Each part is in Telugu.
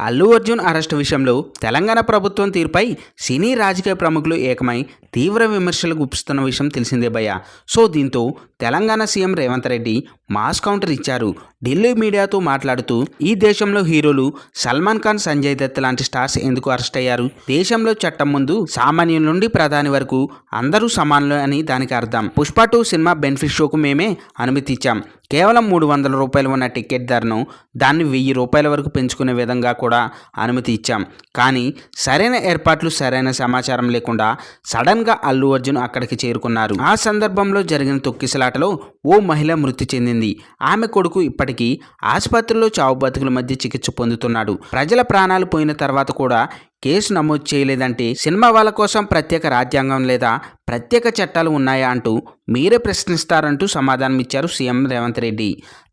అల్లు అర్జున్ అరెస్టు విషయంలో తెలంగాణ ప్రభుత్వం తీరుపై సినీ రాజకీయ ప్రముఖులు ఏకమై తీవ్ర విమర్శలు గుప్పిస్తున్న విషయం తెలిసిందే భయ్య. సో దీంతో Telangana CM Revanth Reddy mass counter ఇచ్చారు. ఢిల్లీ మీడియాతో మాట్లాడుతూ ఈ దేశంలో హీరోలు సల్మాన్ ఖాన్, సంజయ్ దత్ లాంటి స్టార్స్ ఎందుకు అరెస్ట్ అయ్యారు? దేశంలో చట్టం ముందు సామాన్యుల నుండి ప్రధాని వరకు అందరూ సమానులు అని దానికి అర్థం. పుష్ప 2 సినిమా బెనిఫిట్ షోకు మేమే అనుమతి ఇచ్చాం. కేవలం 300 రూపాయలు ఉన్న టికెట్ ధరను దాన్ని 1000 రూపాయల వరకు పెంచుకునే విధంగా కూడా అనుమతి ఇచ్చాం. కానీ సరైన ఏర్పాట్లు, సరైన సమాచారం లేకుండా సడన్గా అల్లు అర్జున్ అక్కడికి చేరుకున్నారు. ఆ సందర్భంలో జరిగిన తొక్కిసలాటలో ఓ మహిళ మృతి చెందింది. ఆమె కొడుకు ఇప్పటికీ ఆసుపత్రిలో చావు బతుకుల మధ్య చికిత్స పొందుతున్నాడు. ప్రజల ప్రాణాలు పోయిన తర్వాత కూడా కేసు నమోదు చేయలేదంటే సినిమా వాళ్ళ కోసం ప్రత్యేక రాజ్యాంగం లేదా ప్రత్యేక చట్టాలు ఉన్నాయా అంటూ మీరే ప్రశ్నిస్తారంటూ సమాధానం ఇచ్చారు సీఎం రేవంత్ రెడ్డి.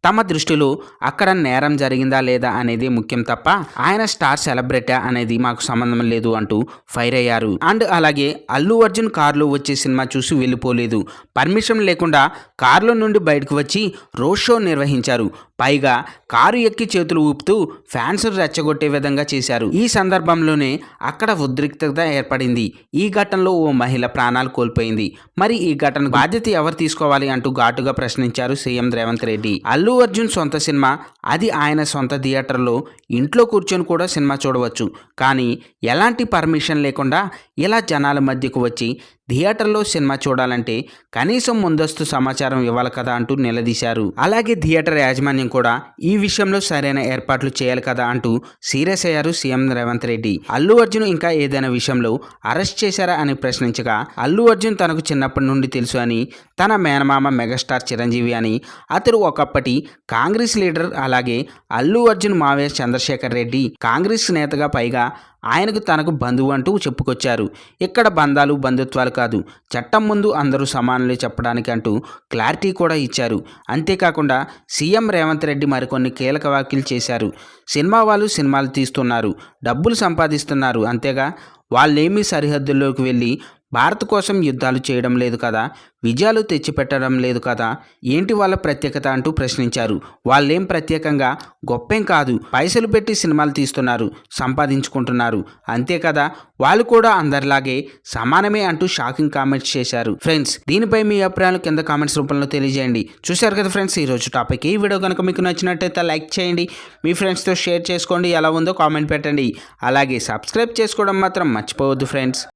తమ దృష్టిలో అక్కడ నేరం జరిగిందా లేదా అనేది ముఖ్యం తప్ప ఆయన స్టార్ సెలబ్రిటీ అనేది మాకు సంబంధం లేదు అంటూ ఫైర్ అయ్యారు. అండ్ అలాగే అల్లు అర్జున్ కారులో వచ్చే సినిమా చూసి వెళ్ళిపోలేదు. పర్మిషన్ లేకుండా కారులో నుండి బయటకు వచ్చి రోడ్ షో నిర్వహించారు. పైగా కారు ఎక్కి చేతులు ఊపుతూ ఫ్యాన్స్ రెచ్చగొట్టే విధంగా చేశారు. ఈ సందర్భంలోనే అక్కడ ఉద్రిక్తత ఏర్పడింది. ఈ ఘటనలో ఓ మహిళ ప్రాణాలు కోల్పోయింది. మరి ఈ ఘటన బాధ్యత ఎవరు తీసుకోవాలి అంటూ ఘాటుగా ప్రశ్నించారు సీఎం రేవంత్ రెడ్డి. అల్లు అర్జున్ సొంత సినిమా, అది ఆయన సొంత థియేటర్లో ఇంట్లో కూర్చొని కూడా సినిమా చూడవచ్చు. కానీ ఎలాంటి పర్మిషన్ లేకుండా ఇలా జనాల మధ్యకు వచ్చి థియేటర్లో సినిమా చూడాలంటే కనీసం ముందస్తు సమాచారం ఇవ్వాలి కదా అంటూ నిలదీశారు. అలాగే థియేటర్ యాజమాన్యం కూడా ఈ విషయంలో సరైన ఏర్పాట్లు చేయాలి కదా అంటూ సీరియస్ అయ్యారు సీఎం రేవంత్ రెడ్డి. అల్లు అర్జున్ ఇంకా ఏదైనా విషయంలో అరెస్ట్ చేశారా అని ప్రశ్నించగా, అల్లు అర్జున్ తనకు చిన్నప్పటి నుండి తెలుసు అని, తన మేనమామ మెగాస్టార్ చిరంజీవి అని, అతడు ఒకప్పటి కాంగ్రెస్ లీడర్, అలాగే అల్లు అర్జున్ మావయ్య చంద్రశేఖర్ రెడ్డి కాంగ్రెస్ నేతగా, పైగా ఆయనకు తనకు బంధువు అంటూ చెప్పుకొచ్చారు. ఇక్కడ బంధాలు, బంధుత్వాలు కాదు, చట్టం ముందు అందరూ సమానులే చెప్పడానికి అంటూ క్లారిటీ కూడా ఇచ్చారు. అంతేకాకుండా సీఎం రేవంత్ రెడ్డి మరికొన్ని కీలక వ్యాఖ్యలు చేశారు. సినిమా వాళ్ళు సినిమాలు తీస్తున్నారు, డబ్బులు సంపాదిస్తున్నారు, అంతేగా వాళ్ళేమీ సరిహద్దుల్లోకి వెళ్ళి భారత్ కోసం యుద్ధాలు చేయడం లేదు కదా, విజయాలు తెచ్చిపెట్టడం లేదు కదా, ఏంటి వాళ్ళ ప్రత్యేకత అంటూ ప్రశ్నించారు. వాళ్ళేం ప్రత్యేకంగా గొప్పేం కాదు, పైసలు పెట్టి సినిమాలు తీస్తున్నారు, సంపాదించుకుంటున్నారు, అంతే కదా, వాళ్ళు కూడా అందరిలాగే సమానమే అంటూ షాకింగ్ కామెంట్స్ చేశారు. ఫ్రెండ్స్, దీనిపై మీ అభిప్రాయాలు కింద కామెంట్స్ రూపంలో తెలియజేయండి. చూశారు కదా ఫ్రెండ్స్, ఈరోజు టాపిక్. ఈ వీడియో కనుక మీకు నచ్చినట్టయితే లైక్ చేయండి, మీ ఫ్రెండ్స్తో షేర్ చేసుకోండి, ఎలా ఉందో కామెంట్ పెట్టండి, అలాగే సబ్స్క్రైబ్ చేసుకోవడం మాత్రం మర్చిపోవద్దు ఫ్రెండ్స్.